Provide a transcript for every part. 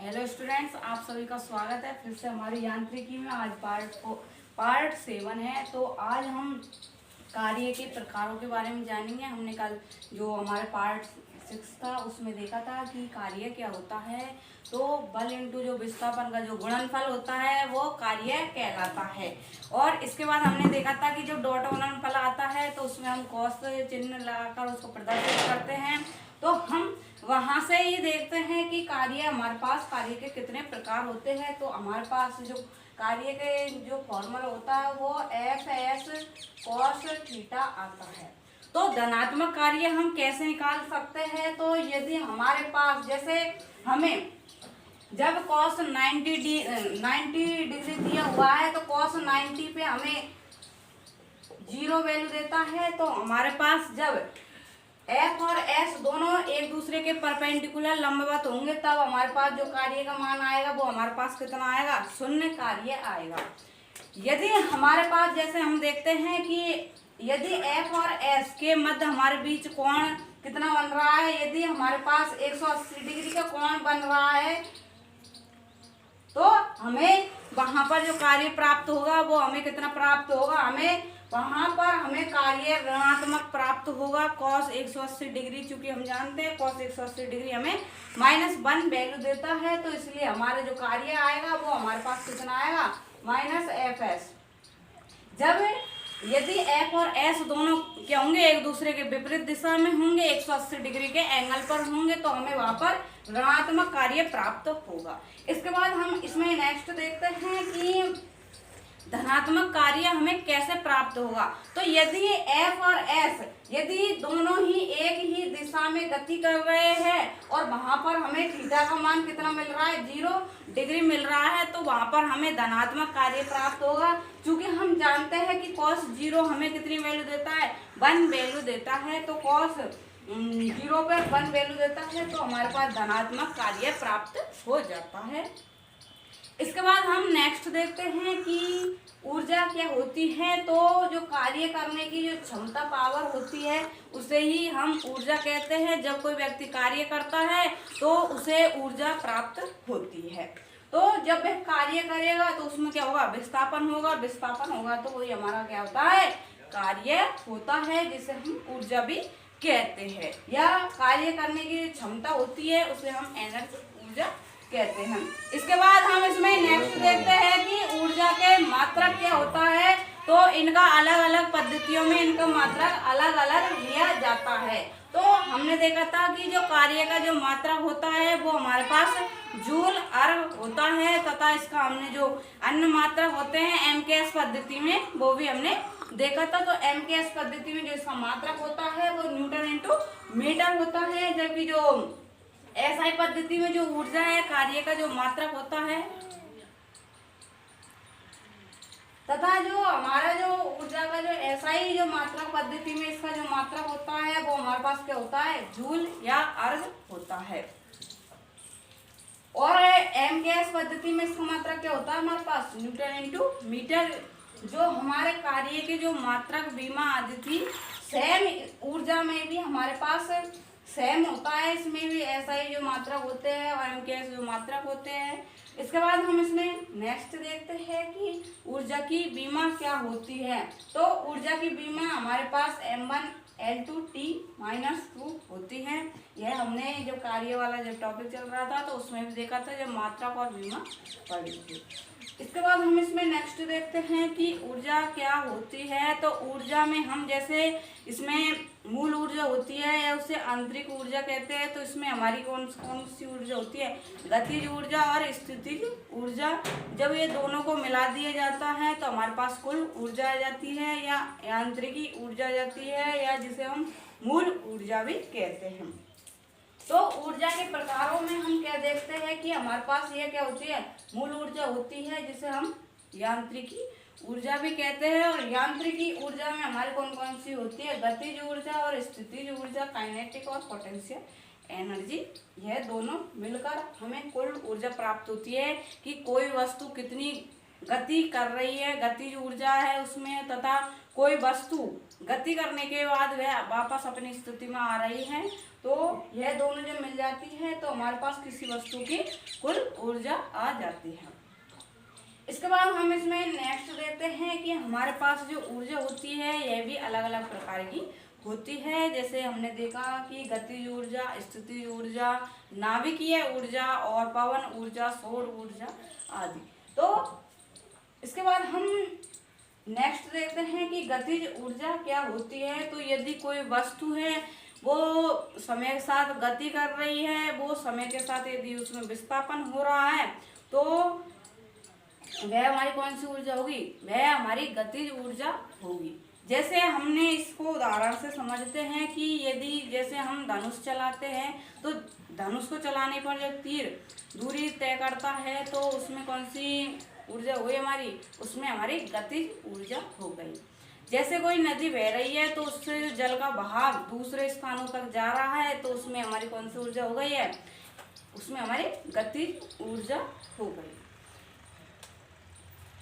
Hello students, आप सभी का स्वागत है फिर से हमारी यांत्रिकी में। आज पार्ट 7 है। तो आज हम कार्य के प्रकारों के बारे में जानेंगे। हमने कल जो हमारे पार्ट 6 था उसमें देखा था कि कार्य क्या होता है। तो बल इंटू जो विस्थापन का जो गुणनफल होता है वो कार्य कहलाता है। और इसके बाद हमने देखा था कि जब डॉट गुणनफल आता है तो उसमें हम कॉस चिन्ह लगाकर उसको प्रदर्शित करते हैं। तो हम वहां से ये देखते हैं कि हमारे पास कार्य के कितने प्रकार होते हैं। तो हमारे पास जो कार्य के जो फॉर्मूला होता है वो एफ एस कॉस थीटा आता है। तो धनात्मक कार्य हम कैसे निकाल सकते हैं। तो यदि हमारे पास जैसे हमें जब कॉस 90 डिग्री दिया हुआ है तो कॉस 90 पे हमें 0 वैल्यू देता है। तो हमारे पास जब एफ और एस दोनों एक दूसरे के परपेंडिकुलर लंबवत होंगे तब हमारे पास जो कार्य का मान आएगा वो हमारे पास कितना आएगा, शून्य कार्य आएगा। यदि हमारे पास जैसे हम देखते हैं कि यदि एफ और एस के मध्य हमारे बीच कोण कितना बन रहा है, यदि हमारे पास 180 डिग्री का कोण बन रहा है तो हमें वहां पर जो कार्य प्राप्त होगा वो हमें कितना प्राप्त होगा, हमें वहां पर हमें कार्य ऋणात्मक प्राप्त होगा cos 180 डिग्री। चूंकि हम जानते हैं cos 180 डिग्री हमें -1 वैल्यू देता है तो इसलिए हमारा जो कार्य आएगा वो हमारे पास कितना आएगा, -fs। जब यदि f और s दोनों क्या होंगे, एक दूसरे के विपरीत दिशा में होंगे, 180 डिग्री के एंगल पर होंगे तो हमें वहां पर ऋणात्मक कार्य प्राप्त होगा। इसके बाद हम इसमें नेक्स्ट देखते हैं कि धनात्मक कार्य हमें कैसे प्राप्त होगा। तो यदि F और S यदि दोनों ही एक ही दिशा में गति कर रहे हैं और वहां पर हमें थीटा का मान कितना मिल रहा है, 0 डिग्री मिल रहा है, तो वहां पर हमें धनात्मक कार्य प्राप्त होगा। क्योंकि हम जानते हैं कि cos 0 हमें कितनी वैल्यू देता है, 1 वैल्यू देता है। तो cos 0 पर 1 वैल्यू देता है तो हमारे पास धनात्मक कार्य प्राप्त हो जाता है। इसके बाद हम नेक्स्ट देखते हैं कि ऊर्जा क्या होती है। तो जो कार्य करने की जो क्षमता पावर होती है उसे ही हम ऊर्जा कहते हैं। जब कोई व्यक्ति कार्य करता है तो उसे ऊर्जा प्राप्त होती है। तो जब वह कार्य करेगा तो उसमें क्या होगा, विस्थापन होगा। विस्थापन होगा तो वही हमारा क्या होता है, कार्य होता है, जिसे हम ऊर्जा भी कहते हैं। या कार्य करने की क्षमता होती है उसे हम एनर्जी, ऊर्जा कहते हैं। इसके बाद हम इसमें नेक्स्ट देखते हैं कि ऊर्जा के मात्रक क्या होता है। तो इनका अलग अलग पद्धतियों में इनका मात्रक अलग अलग लिया जाता है। तो हमने देखा था कि जो कार्य का जो मात्रक होता है वो हमारे पास जूल अर्ग होता है, तथा इसका हमने जो अन्य मात्रक होते हैं एमकेएस पद्धति में वो भी हमने देखा था। तो एमकेएस पद्धति में जो इसका मात्रक होता है वो न्यूटन इंटू मीटर होता है, जबकि जो एसआई पद्धति में जो ऊर्जा है कार्य का जो मात्रक होता है, तथा जो हमारा जो ऊर्जा का जो एसआई जो मात्रक पद्धति में इसका जो मात्रक होता है वो हमारे पास क्या होता है, जूल या अर्ग होता है। और एमकेएस पद्धति में इसका मात्रक क्या होता है, हमारे पास न्यूटन इंटू मीटर। जो हमारे कार्य के जो मात्रक बीमा आदि थी सेम ऊर्जा में भी हमारे पास सेम होता है, इसमें भी ऐसा ही जो मात्रक होते हैं और एमकेएस जो मात्रक होते हैं। इसके बाद हम इसमें नेक्स्ट देखते हैं कि ऊर्जा की बीमा क्या होती है। तो ऊर्जा की बीमा हमारे पास m1L2T-2 होती है। यह हमने जो कार्य वाला जब टॉपिक चल रहा था तो उसमें भी देखा था, जब मात्रक और बीमा पढ़ी थी। इसके बाद हम इसमें नेक्स्ट देखते हैं कि ऊर्जा क्या होती है। तो ऊर्जा में हम जैसे इसमें मूल ऊर्जा होती है या उसे आंतरिक ऊर्जा कहते हैं। तो इसमें हमारी कौन सी ऊर्जा होती है, गतिज ऊर्जा और स्थितिज ऊर्जा। जब ये दोनों को मिला दिया जाता है तो हमारे पास कुल ऊर्जा आ जाती है या यांत्रिकी ऊर्जा आ जाती है, या जिसे हम मूल ऊर्जा भी कहते हैं। तो ऊर्जा के प्रकारों में हम क्या देखते हैं कि हमारे पास ये क्या होती है, मूल ऊर्जा होती है जिसे हम यांत्रिकी ऊर्जा भी कहते हैं। और यांत्रिकी ऊर्जा में हमारी कौन कौन सी होती है, गतिज ऊर्जा और स्थितिज ऊर्जा, काइनेटिक और पोटेंशियल एनर्जी। यह दोनों मिलकर हमें कुल ऊर्जा प्राप्त होती है कि कोई वस्तु कितनी गति कर रही है, गतिज ऊर्जा है उसमें, तथा कोई वस्तु गति करने के बाद वह वापस अपनी स्थिति में आ रही है, तो यह दोनों जब मिल जाती है तो हमारे पास किसी वस्तु की कुल ऊर्जा आ जाती है। इसके बाद हम इसमें नेक्स्ट देखते हैं कि हमारे पास जो ऊर्जा होती है यह भी अलग अलग प्रकार की होती है। जैसे हमने देखा कि गतिज ऊर्जा, स्थितिज ऊर्जा, नाभिकीय ऊर्जा और पवन ऊर्जा, सौर ऊर्जा आदि। तो इसके बाद हम नेक्स्ट देखते हैं कि गतिज ऊर्जा क्या होती है। तो यदि कोई वस्तु है वो समय के साथ गति कर रही है, वो समय के साथ यदि उसमें विस्थापन हो रहा है, तो वह हमारी कौन सी ऊर्जा होगी? वह हमारी गतिज ऊर्जा होगी। जैसे हमने इसको उदाहरण से समझते हैं कि यदि जैसे हम धनुष चलाते हैं, तो धनुष को चलाने पर जब तीर दूरी तय करता है तो उसमें कौन सी ऊर्जा हुई हमारी? उसमें हमारी गतिज ऊर्जा हो गई। जैसे कोई नदी बह रही है तो उससे जल का बहाव दूसरे स्थानों तक जा रहा है, तो उसमें हमारी कौन सी ऊर्जा हो गई है? उसमें हमारी गतिज ऊर्जा हो गई।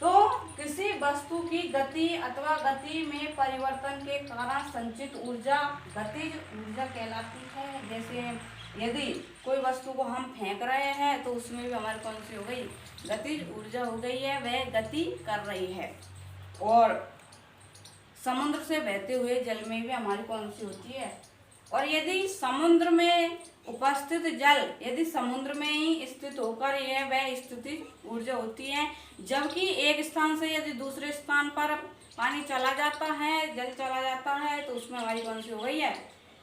तो किसी वस्तु की गति अथवा गति में परिवर्तन के कारण संचित ऊर्जा गतिज ऊर्जा कहलाती है। जैसे यदि कोई वस्तु को हम फेंक रहे हैं तो उसमें भी हमारी कौन सी हो गई? गतिज ऊर्जा हो गई है, वह गति कर रही है। और समुद्र से बहते हुए जल में भी हमारी कौन सी होती है? और यदि समुद्र में उपस्थित जल यदि समुद्र में ही स्थित होकर यह वह स्थितिज ऊर्जा होती है, जबकि एक स्थान से यदि दूसरे स्थान पर पानी चला जाता है, जल चला जाता है, तो उसमें हमारी कौन सी हो गई है?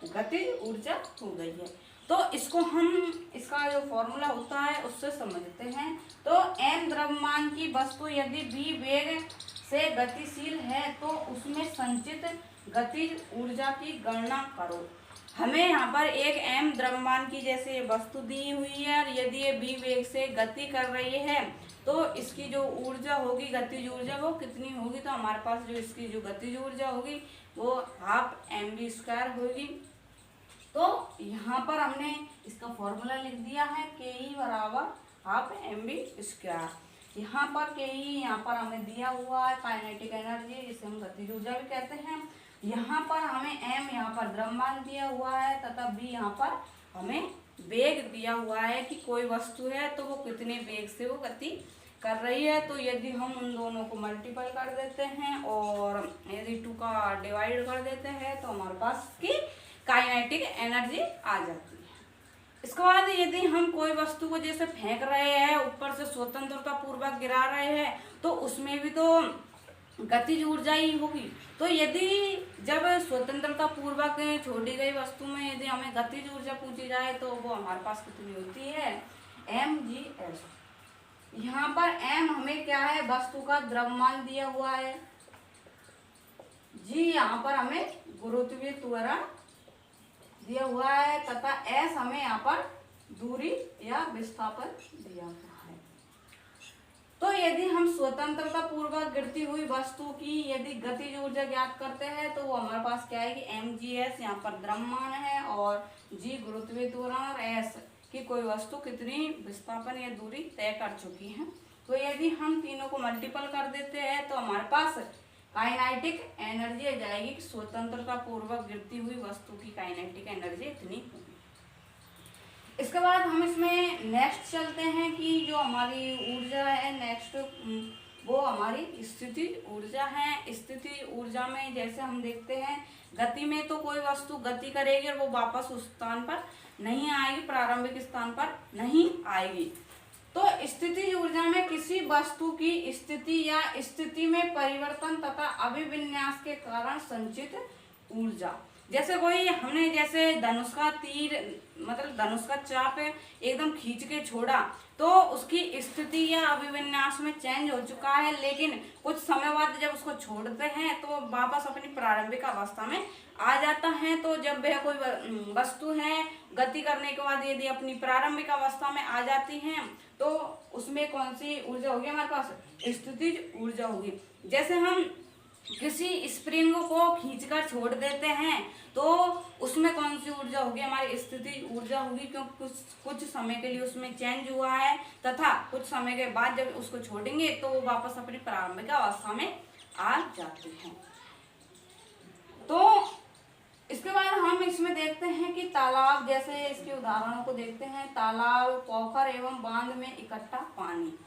गतिज ऊर्जा हो गई है। तो इसको हम इसका जो फॉर्मूला होता है उससे समझते हैं। तो m द्रव्यमान की वस्तु यदि v वेग से गतिशील है तो उसमें संचित गतिज ऊर्जा की गणना करो। हमें यहाँ पर एक m द्रव्यमान की जैसे वस्तु दी हुई है और यदि ये v वेग से गति कर रही है तो इसकी जो ऊर्जा होगी, गतिज ऊर्जा, वो कितनी होगी? तो हमारे पास जो इसकी जो गतिज ऊर्जा होगी वो हाफ mv² होगी। तो यहाँ पर हमने इसका फॉर्मूला लिख दिया है ke बराबर हाफ mv²। यहाँ पर ke यहाँ पर हमें दिया हुआ है काइनेटिक एनर्जी, जिसे हम गतिज ऊर्जा भी कहते हैं। यहाँ पर हमें m यहाँ पर द्रव्यमान दिया हुआ है तथा v यहाँ पर हमें वेग दिया हुआ है कि कोई वस्तु है तो वो कितने वेग से वो गति कर रही है। तो यदि हम उन दोनों को मल्टीपल कर देते हैं और यदि 2 का डिवाइड कर देते हैं तो हमारे पास की काइनेटिक एनर्जी आ जाती है। इसके बाद यदि हम कोई वस्तु को जैसे फेंक रहे हैं, ऊपर से स्वतंत्रता पूर्वक गिरा रहे हैं, तो उसमें भी तो गतिज ऊर्जा ही होगी। तो यदि जब स्वतंत्रता पूर्वक छोड़ी गई वस्तु में यदि हमें गतिज ऊर्जा पूछी जाए तो वो हमारे पास कितनी होती है? mgs। यहाँ पर m हमें क्या है? वस्तु का द्रव्यमान दिया हुआ है। g यहाँ पर हमें गुरुत्वीय त्वरण दिया हुआ है तथा s हमें यहाँ पर दूरी या विस्थापन दिया हुआ है। तो यदि हम स्वतंत्रता पूर्वक गिरती हुई वस्तु की यदि गतिज ऊर्जा ज्ञात करते हैं तो वो हमारे पास क्या है कि mgs यहाँ पर द्रव्यमान है और g गुरुत्वीय त्वरण और s की कोई वस्तु कितनी विस्थापन या दूरी तय कर चुकी है। तो यदि हम तीनों को मल्टीपल कर देते हैं तो हमारे पास काइनेटिक एनर्जी आ जाएगी कि स्वतंत्रता पूर्वक गिरती हुई वस्तु की काइनेटिक एनर्जी इतनी होगी। इसके बाद हम इसमें नेक्स्ट चलते हैं कि जो हमारी ऊर्जा है नेक्स्ट वो हमारी स्थितिज ऊर्जा है। स्थितिज ऊर्जा में जैसे हम देखते हैं गति में तो कोई वस्तु गति करेगी और वो वापस उस स्थान पर नहीं आएगी, प्रारंभिक स्थान पर नहीं आएगी। तो स्थितिज ऊर्जा में किसी वस्तु की स्थिति या स्थिति में परिवर्तन तथा अभिविन्यास के कारण संचित ऊर्जा। जैसे कोई हमने जैसे धनुष का तीर मतलब धनुष का चाप एकदम खींच के छोड़ा तो उसकी स्थिति या अभिविन्यास में चेंज हो चुका है, लेकिन कुछ समय बाद जब उसको छोड़ते हैं तो वापस अपनी प्रारंभिक अवस्था में आ जाता है। तो जब वह कोई वस्तु है गति करने के बाद यदि अपनी प्रारंभिक अवस्था में आ जाती है तो उसमें कौन सी ऊर्जा होगी? हमारे पास स्थितिज ऊर्जा होगी। जैसे हम किसी स्प्रिंग को खींचकर छोड़ देते हैं तो उसमें कौन सी ऊर्जा होगी, हमारी स्थिति ऊर्जा होगी, क्योंकि कुछ समय के लिए उसमें चेंज हुआ है तथा कुछ समय के बाद जब उसको छोड़ेंगे तो वो वापस अपनी प्रारंभिक अवस्था में आ जाते हैं। तो इसके बाद हम इसमें देखते हैं कि तालाब, जैसे इसके उदाहरणों को देखते हैं। तालाब, पोखर एवं बांध में इकट्ठा पानी,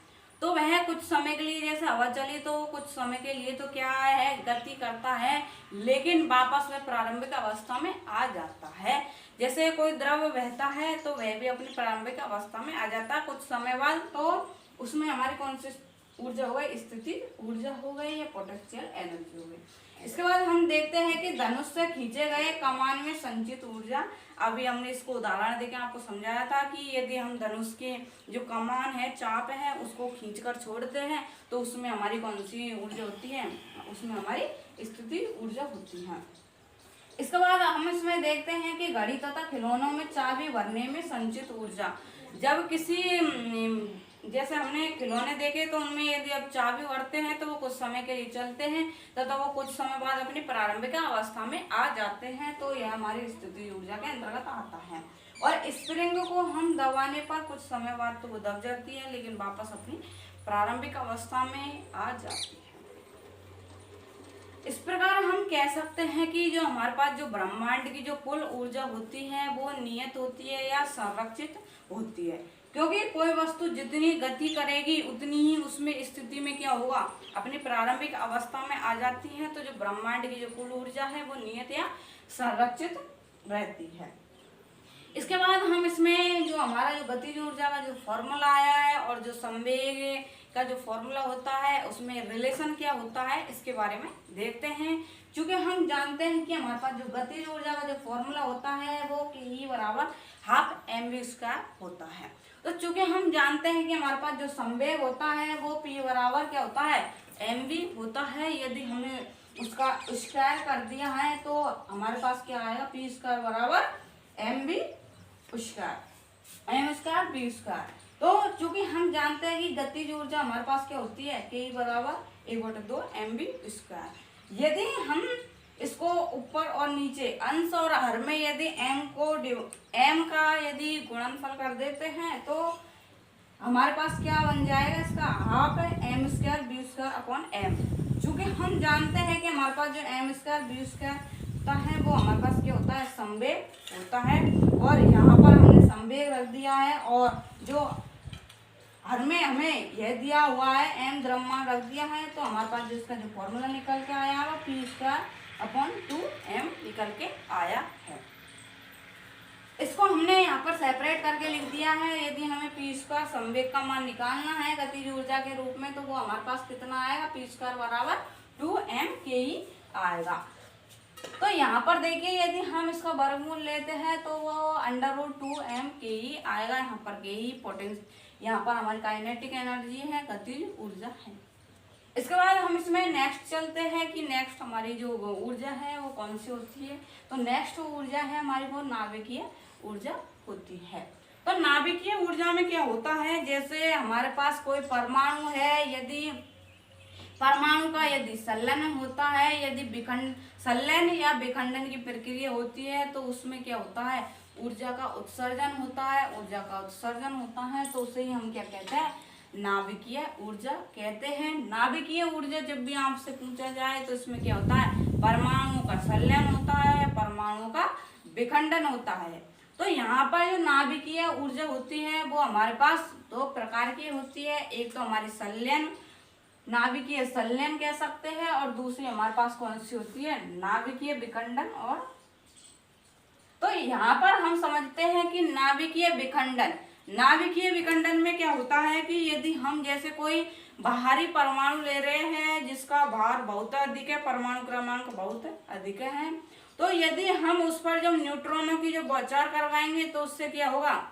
तो वह कुछ समय के लिए जैसे हवा चली तो कुछ समय के लिए तो क्या है, गति करता है, लेकिन वापस वह प्रारंभिक अवस्था में आ जाता है। जैसे कोई द्रव बहता है तो वह भी अपनी प्रारंभिक अवस्था में आ जाता है कुछ समय बाद, तो उसमें हमारी कौन सी ऊर्जा हो गई, स्थिति ऊर्जा हो गई या पोटेंशियल एनर्जी हो गई। इसके बाद हम देखते हैं कि धनुष से खींचे गए कमान में संचित ऊर्जा। अभी हमने इसको उदाहरण देके आपको समझाया था कि यदि हम धनुष के जो कमान है, चाप है, उसको खींचकर छोड़ते हैं तो उसमें हमारी कौन सी ऊर्जा होती है, उसमें हमारी स्थिति ऊर्जा होती है। इसके बाद हम इसमें देखते हैं कि घड़ी तथा खिलौनों में चाबी भरने में संचित ऊर्जा। जब किसी जैसे हमने खिलौने देखे तो उनमें यदि अब चाबी भरते हैं तो वो कुछ समय के लिए चलते हैं तथा वो कुछ समय बाद अपनी प्रारंभिक अवस्था में आ जाते हैं, तो यह हमारी स्थिति ऊर्जा के अंतर्गत आता है। और स्प्रिंग को हम दबाने पर कुछ समय बाद तो वो दब जाती है लेकिन वापस अपनी प्रारंभिक अवस्था में आ जाती है। इस प्रकार हम कह सकते हैं कि जो हमारे पास जो ब्रह्मांड की जो कुल ऊर्जा होती है वो नियत होती है या संरक्षित होती है, क्योंकि कोई वस्तु जितनी गति करेगी उतनी ही उसमें स्थिति में क्या होगा, अपनी प्रारंभिक अवस्था में आ जाती है। तो जो ब्रह्मांड की जो कुल ऊर्जा है वो नियत या संरक्षित रहती है। इसके बाद हम इसमें जो हमारा जो गतिज ऊर्जा का जो फॉर्मूला आया है और जो संवेग का जो फॉर्मूला होता है उसमें रिलेशन क्या होता है इसके बारे में देखते हैं। क्योंकि हम जानते हैं कि हमारे पास जो गतिज ऊर्जा का जो फॉर्मूला होता है वो E बराबर हाफ mv² होता है। तो चूंकि हम जानते हैं कि हमारे पास जो संवेग होता है वो P बराबर क्या होता है, mv होता है। यदि हमने उसका स्क्वायर कर दिया है तो हमारे पास क्या आएगा, p² बराबर mv² m²v²। तो चूंकि हम जानते हैं कि गतिज ऊर्जा हमारे पास क्या होती है, K बराबर 1/2 mv²। यदि हम इसको ऊपर और नीचे अंश और हर में यदि m का यदि गुणनफल कर देते हैं तो हमारे पास क्या बन जाएगा, इसका हाफ m²v²/m। चूंकि हम जानते हैं कि हमारे पास जो m²v² होता है वो हमारे पास क्या होता है, संवेग होता है। और यहाँ पर हमने संवेग रख दिया है और जो हर में हमें यह दिया हुआ है m द्रव्यमान रख दिया है, तो हमारे पास जो इसका जो फॉर्मूला निकल के आया है p²/2m निकल के आया है। इसको हमने यहाँ पर सेपरेट करके लिख दिया है। यदि हमें p² संवेग का मान निकालना है गतिज ऊर्जा के रूप में तो वो हमारे पास कितना आएगा, p² बराबर 2mke आएगा। तो यहाँ पर देखिए यदि हम इसका वर्गमूल लेते हैं तो वो √2mke आएगा। यहाँ पर ke पोटेंशियल, यहाँ पर हमारी काइनेटिक एनर्जी है, गतिज ऊर्जा है। इसके बाद हम इसमें नेक्स्ट चलते हैं कि नेक्स्ट हमारी जो ऊर्जा है वो कौन सी होती है। तो नेक्स्ट ऊर्जा है हमारी वो नाभिकीय ऊर्जा होती है। तो नाभिकीय ऊर्जा में क्या होता है, जैसे हमारे पास कोई परमाणु है, यदि परमाणु का यदि संलयन होता है, यदि संलयन या विखंडन की प्रक्रिया होती है तो उसमें क्या होता है, ऊर्जा का उत्सर्जन होता है। ऊर्जा का उत्सर्जन होता है तो उसे ही हम क्या कहते हैं, नाभिकीय ऊर्जा कहते हैं। नाभिकीय ऊर्जा जब भी आपसे पूछा जाए तो इसमें क्या होता है, परमाणु का संलयन होता है, परमाणु का विखंडन होता है। तो यहाँ पर जो नाभिकीय ऊर्जा होती है वो हमारे पास दो प्रकार की होती है। एक तो हमारी संलयन, नाभिकीय संलयन कह सकते हैं, और दूसरी हमारे पास कौन सी होती है, नाभिकीय विखंडन। और तो यहाँ पर हम समझते हैं कि नाभिकीय विखंडन, नाभिकीय विखंडन में क्या होता है कि यदि हम जैसे कोई बाहरी परमाणु ले रहे हैं जिसका भार बहुत अधिक है, परमाणु क्रमांक बहुत अधिक है, तो यदि हम उस पर जब न्यूट्रॉनों की जो बौछार करवाएंगे तो उससे क्या होगा,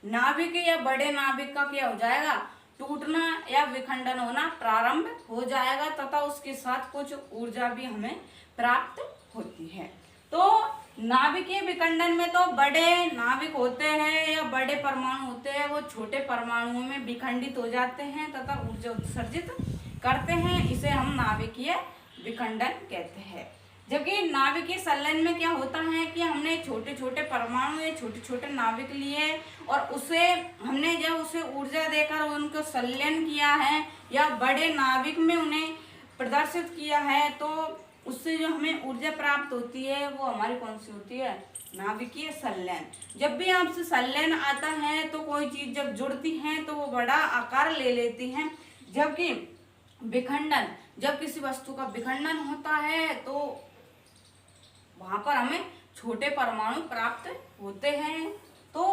नाभिक या बड़े नाभिक का क्या हो जाएगा, टूटना या विखंडन होना प्रारंभ हो जाएगा तथा उसके साथ कुछ ऊर्जा भी हमें प्राप्त होती है। तो नाभिकीय विखंडन में तो बड़े नाभिक होते हैं या बड़े परमाणु होते हैं, वो छोटे परमाणुओं में विखंडित हो जाते हैं तथा ऊर्जा उत्सर्जित करते हैं। इसे हम नाभिकीय विखंडन कहते हैं। जबकि नाभिकीय संलयन में क्या होता है कि हमने छोटे छोटे परमाणु या छोटे छोटे नाभिक लिए और उसे हमने जब उसे ऊर्जा देकर उनको संलयन किया है या बड़े नाभिक में उन्हें प्रदर्शित किया है, तो उससे जो हमें ऊर्जा प्राप्त होती है वो हमारी कौन सी होती है? नाभिकीय संलयन। जब भी आपसे संलयन आता है तो कोई चीज जब जुड़ती है तो वो बड़ा आकार ले लेती है, जबकि विखंडन, जब किसी वस्तु का विखंडन होता है तो वहां पर हमें छोटे परमाणु प्राप्त होते हैं। तो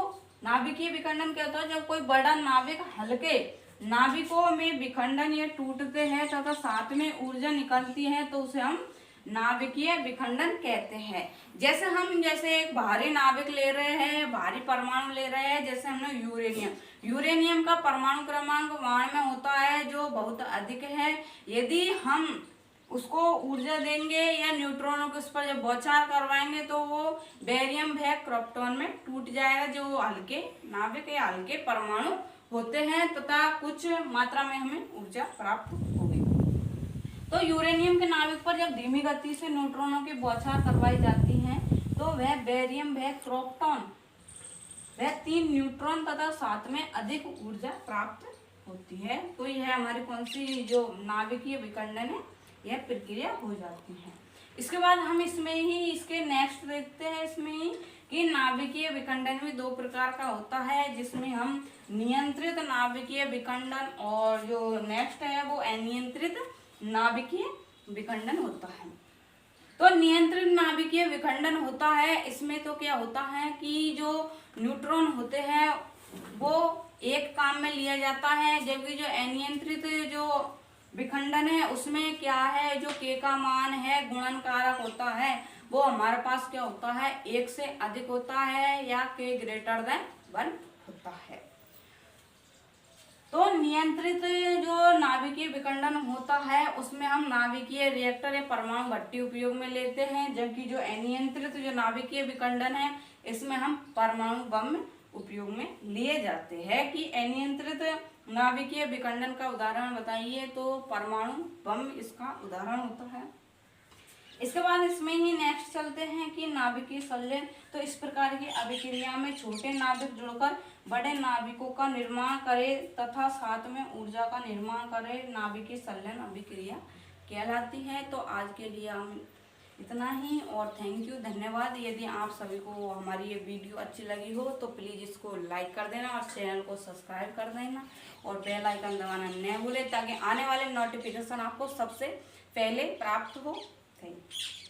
नाभिकीय विखंडन क्या होता है? जब कोई बड़ा नाभिक हल्के नाभिकों में विखंडन या टूटते हैं तथा साथ में ऊर्जा निकलती है तो उसे हम नाभिकीय विखंडन कहते हैं। जैसे एक भारी नाभिक ले रहे हैं, भारी परमाणु ले रहे हैं, जैसे हमने यूरेनियम का परमाणु क्रमांक वाण में होता है जो बहुत अधिक है। यदि हम उसको ऊर्जा देंगे या न्यूट्रॉनों के उस पर जब बौछार करवाएंगे तो वो बेरियम व क्रिप्टॉन में टूट जाएगा, जो हल्के नाभिक या हल्के परमाणु होते हैं तथा कुछ मात्रा में हमें ऊर्जा प्राप्त होगी। तो यूरेनियम के नाभिक पर जब धीमी गति से न्यूट्रॉनों की बौछार करवाई जाती है तो वह बेरियम व क्रिप्टॉन वह 3 न्यूट्रॉन तथा साथ में अधिक ऊर्जा प्राप्त होती है। तो यह हमारी कौन सी जो नाभिकीय विखंडन है यह प्रक्रिया हो जाती है। इसके बाद हम इसमें ही इसके नेक्स्ट देखते हैं इसमें ही कि नाभिकीय विखंडन भी 2 प्रकार का होता है, जिसमें हम नियंत्रित नाभिकीय विखंडन और जो नेक्स्ट है वो अनियंत्रित नाभिकीय विखंडन होता है। तो नियंत्रित नाभिकीय विखंडन होता है, इसमें तो क्या होता है कि जो न्यूट्रॉन होते हैं वो एक काम में लिया जाता है, जबकि जो अनियंत्रित जो विखंडन है उसमें क्या है, जो के का मान है गुणन कारक होता है वो हमारे पास क्या होता है 1 से अधिक होता है या के ग्रेटर देन 1 होता है। तो नियंत्रित जो नाभिकीय विखंडन होता है उसमें हम नाभिकीय रिएक्टर या परमाणु भट्टी उपयोग में लेते हैं, जबकि जो अनियंत्रित जो नाभिकीय विखंडन है इसमें हम परमाणु बम उपयोग में लिए जाते हैं। कि अनियंत्रित नाभिकीय विखंडन का उदाहरण बताइए, तो परमाणु बम इसका उदाहरण होता है। इसके बाद इसमें ही नेक्स्ट चलते हैं कि नाभिकीय संलयन। तो इस प्रकार की अभिक्रिया में छोटे नाभिक जुड़कर बड़े नाभिकों का निर्माण करे तथा साथ में ऊर्जा का निर्माण करे, नाभिकीय संलयन अभिक्रिया कहलाती है। तो आज के लिए हम इतना ही और थैंक यू, धन्यवाद। यदि आप सभी को हमारी ये वीडियो अच्छी लगी हो तो प्लीज़ इसको लाइक कर देना और चैनल को सब्सक्राइब कर देना और बेल आइकन दबाना न भूलें ताकि आने वाले नोटिफिकेशन आपको सबसे पहले प्राप्त हो। Thank you.